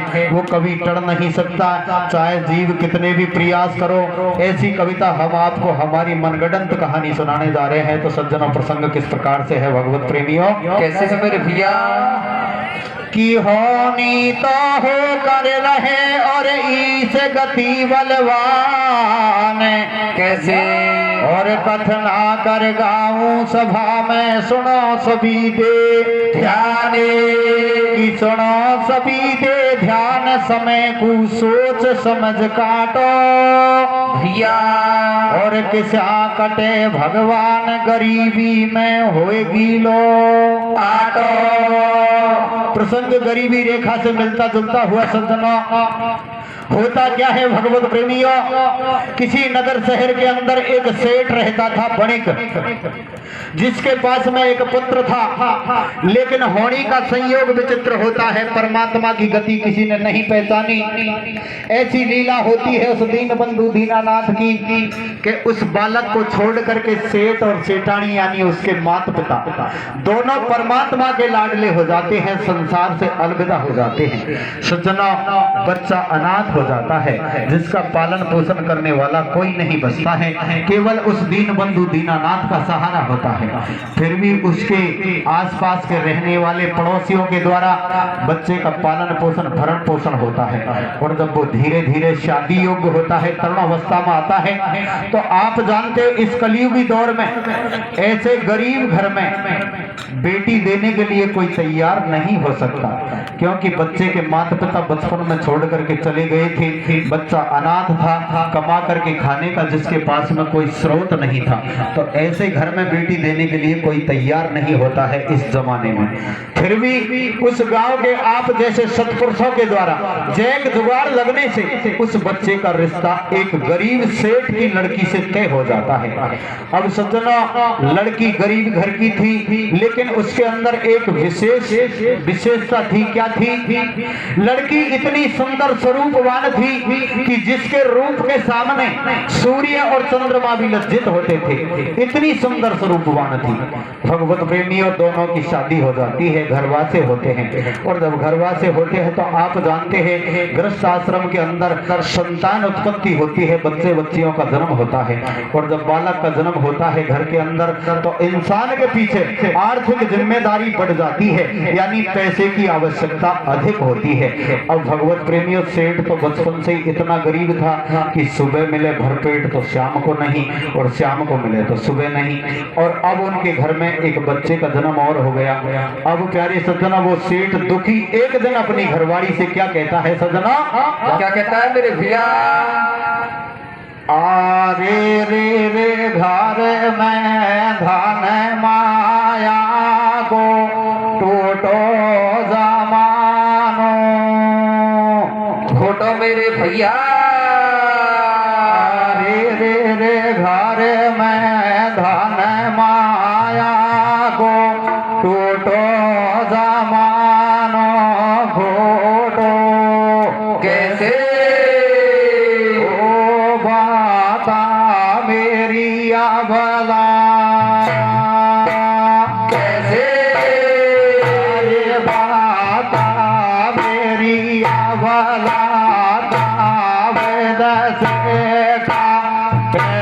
है वो कभी टल नहीं सकता, चाहे जीव कितने भी प्रयास करो। ऐसी कविता हम आपको हमारी मनगढ़ंत कहानी सुनाने जा रहे हैं। तो सज्जनों, प्रसंग किस प्रकार से है भगवत प्रेमियों? कैसे है मेरे भैया? कि होनी तो हो कर रहे और ईस गति बलवान, कैसे? और कथना कर गाऊं सभा में सुनो सभी दे ध्यान, कि सुनो सभी दे ध्यान, समय को सोच समझ काटो भैया। और किसा कटे भगवान गरीबी में होएगी लो आटो। प्रसंग गरीबी रेखा से मिलता जुलता हुआ सज्जनों, होता क्या है भगवत प्रेमियों? किसी नगर शहर के अंदर एक सेठ रहता था, बणिक, जिसके पास में एक पुत्र था। लेकिन होनी का संयोग विचित्र होता है, परमात्मा की गति किसी ने नहीं पहचानी। ऐसी लीला होती है उस दीन बंधु दीनानाथ की कि उस बालक को छोड़ करके सेठ और सेठानी यानी उसके माता पिता दोनों परमात्मा के लाडले हो जाते हैं, संसार से अलविदा हो जाते हैं। सज्जनों, बच्चा अनाथ हो जाता है, जिसका पालन पोषण करने वाला कोई नहीं बचता है, केवल उस दीन बंधु दीनानाथ का सहारा होता है। फिर भी उसके आसपास के रहने वाले पड़ोसियों के द्वारा बच्चे का पालन पोषण भरण पोषण होता है। और जब वो धीरे धीरे शादी योग्य होता है, तरुण अवस्था में आता है, तो आप जानते हैं इस कलयुगी दौर में ऐसे गरीब घर में बेटी देने के लिए कोई तैयार नहीं हो सकता, क्योंकि बच्चे के माता पिता बचपन में छोड़ करके चले गए थे, बच्चा अनाथ था, कमा करके खाने का जिसके पास में कोई स्रोत नहीं था। तो ऐसे घर में बेटी देने के लिए कोई तैयार नहीं होता है इस जमाने में। फिर भी उस गांव के आप जैसे सत्पुरुषों के द्वारा जैक जुगाड़ लगने से उस बच्चे का रिश्ता एक गरीब सेठ की लड़की से तय हो जाता है। अब सज्जनों, लड़की गरीब घर की थी, लेकिन उसके अंदर एक विशेषता थी। क्या थी? लड़की इतनी सुंदर स्वरूपवान थी कि जिसके रूप के सामने सूर्य और चंद्रमा भी लज्जित होते थे, इतनी सुंदर स्वरूपवान थी। भगवत प्रेमियों, दोनों की शादी हो जाती है, घरवासे होते हैं। और जब घरवासे होते हैं तो आप जानते हैं गृहस्थ आश्रम के अंदर संतान उत्पत्ति होती है, बच्चे बच्चियों का जन्म होता है। और जब बालक का जन्म होता है घर के अंदर, तो इंसान के पीछे आर्थिक जिम्मेदारी बढ़ जाती है, यानी पैसे की आवश्यकता अधिक होती है। अब भगवत प्रेमियों, सेठ तो बचपन से ही इतना गरीब था कि सुबह मिले भरपेट तो शाम को नहीं, और शाम को मिले तो सुबह नहीं। और अब उनके घर में एक बच्चे का जन्म और हो गया। अब प्यारे सज्जना, वो सेठ दुखी एक दिन अपनी घरवाली से क्या कहता है सज्जना? क्या कहता है मेरे भैया? आरे रे रे घर में धन माया को टूटो जमानो, फोटो मेरे भैया। रे रे रे घर में धन माया को टूटो जमानो घोटो। कैसे? ओ बाता मेरी अबला, कैसे? अरे बाता मेरी अबला, वेद से का रे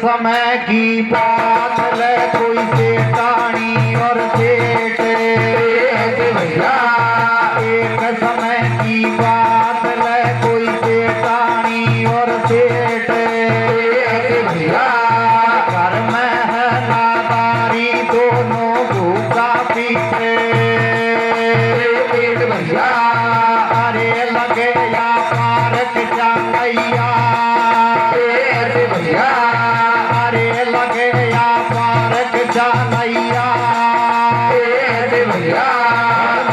समय की बात ले कोई सेठानी और सेठ। कैसे भैया एक समय की बात ले कोई सेठानी और सेठ। कैसे भैया घर में है नादारी दोनों भूखा पीछे। पेट भैया अरे लगे या पारक जांगैया। कैसे भैया अरे लगे या पारक जांगैया। कैसे भैया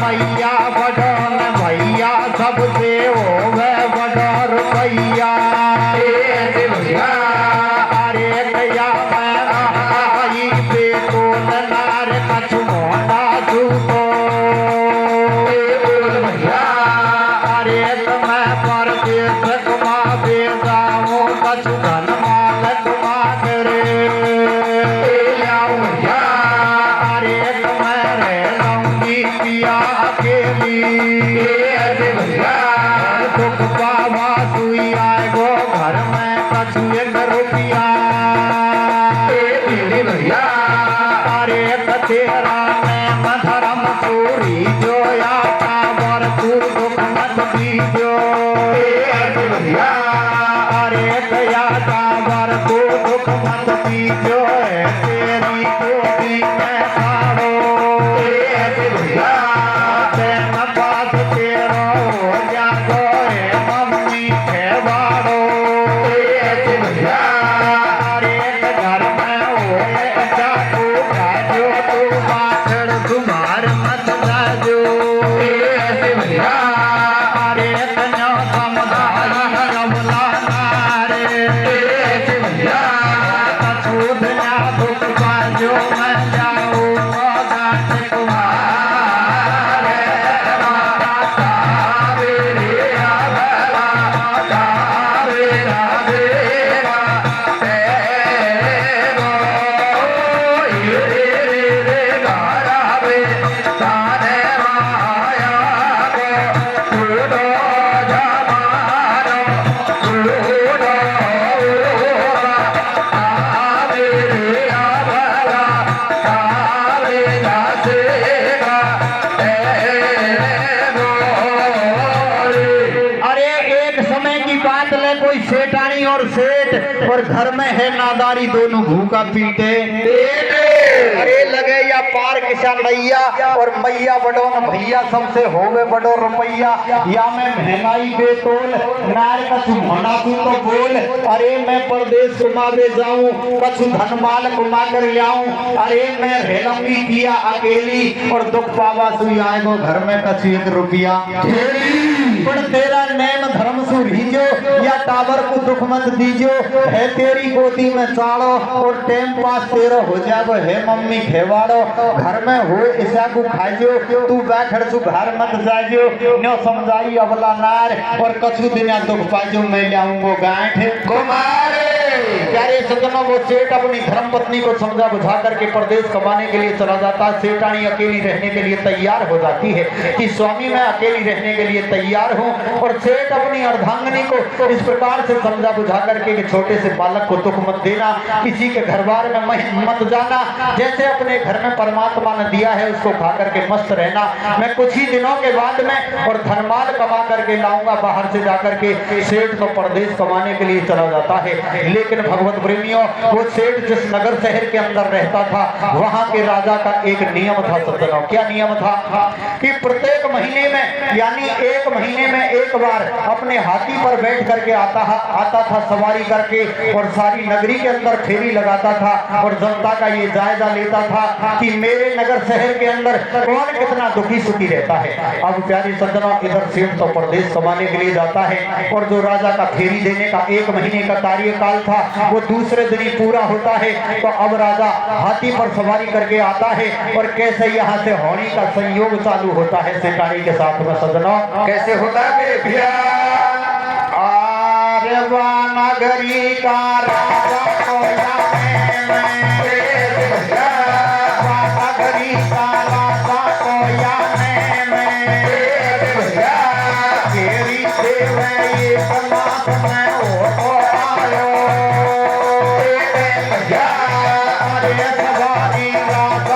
मैया बड़न भैया सबसे होवे बड़ा रुपैया। कैसे भैया अरे गया मैं आई बेटोल नार कछु मोटा सूतो। बोल भैया अरे मैं परदेश कुमा बेजाऊं कछु धन माल कुमा करे। लाओ भैया अरे मैं रह लूंगी पिया अकेली। कैसे भैया दुख पावा सुई आए गो घर में कछु एक रुपया। मेरे भैया अरे तेरा नैम धर्म चोरी जो आता बर तू दुख मत दीजो। कैसे भैया अरे दया बर तू दुख मत दीजो। तेरी कोटी में साड़ो। कैसे भैया तेन पास तेरो हो जागो मम्मी के बाड़ो। कैसे भैया अरे घर में होए जागो जाजो तू बाछड़ तुम्हार मत जाजो। कैसे भैया अरे कन्या समधाई रमला नारे। कैसे भैया कछूद ना दुख पाजो मैं जाऊं गाठ कुमार। अरे एक समय की बात ले कोई सेठानी और सेठ और घर में है नादारी दोनों भूखा पीटे। अरे लगे या पार किसान मैया और मैया बड़ो न भैया सबसे होवे बड़ो रुपैया। या मैं महंगाई बेतोल नार कछु होना तू तो बोल। अरे मैं परदेश कुमावे जाऊं कछु धन माल कुमा कर लाऊं। अरे मैं रेलंगी किया अकेली और दुख पावा सुई आएगो घर में कछु एक रुपया। पर तेरा नेम धर्म सुरीजो या टावर को दुख मत दीजो। है तेरी गोदी में चाड़ो और टेम पास तेरा हो जाबो है मम्मी खेवाड़ो। घर में हो ऐसा को खाजो तू बैठड़ सु घर मत जाजो। नो समझाई अबला नार और कछु दिना दुख पाजो मैं लाऊंगो गांठ कुमार। प्यारे सज्जनों वो सेठ अपनी धर्म पत्नी को समझा बुझा करके प्रदेश कमाने के लिए चला जाता है। सेठानी अकेली रहने के लिए तैयार हो जाती है कि स्वामी मैं अकेली रहने के लिए तैयार हूँ। और सेठ अपनी अर्धांगिनी को इस प्रकार से समझा बुझा करके कि छोटे से बालक को दुख मत देना, किसी के घर बार में मत जाना। जैसे अपने घर में परमात्मा ने दिया है उसको खा करके मस्त रहना। मैं कुछ ही दिनों के बाद में और धनमाल कमा करके लाऊंगा बाहर से जाकर के। सेठ तो प्रदेश कमाने के लिए चला जाता है। लेकिन भगवत प्रेमियों वो सेठ जिस नगर शहर के अंदर रहता था वहां के राजा का एक नियम था सज्जनों। क्या नियम था कि प्रत्येक महीने में यानी एक महीने में एक बार अपने हाथी पर बैठ करके आता था सवारी करके और सारी नगरी के अंदर फेरी लगाता था और जनता का ये जायजा लेता था कि मेरे नगर शहर के अंदर कौन कितना दुखी सुखी रहता है। अब प्यारे सज्जनों इधर सेठ तो प्रदेश कमाने के लिए जाता है और जो राजा का फेरी देने का एक महीने का कार्यकाल था वो दूसरे दिन ही पूरा होता है। तो अब राजा हाथी पर सवारी करके आता है और कैसे यहाँ से होनी का संयोग चालू होता है सेठानी के साथ में सज्जनों। कैसे होता है मेरे भैया आर्यवा नगरी का राजा कोया में नगरी का राजा कोया में तेरी सेवा ये समाज में हो आयो। भैया अरे सवारी राजा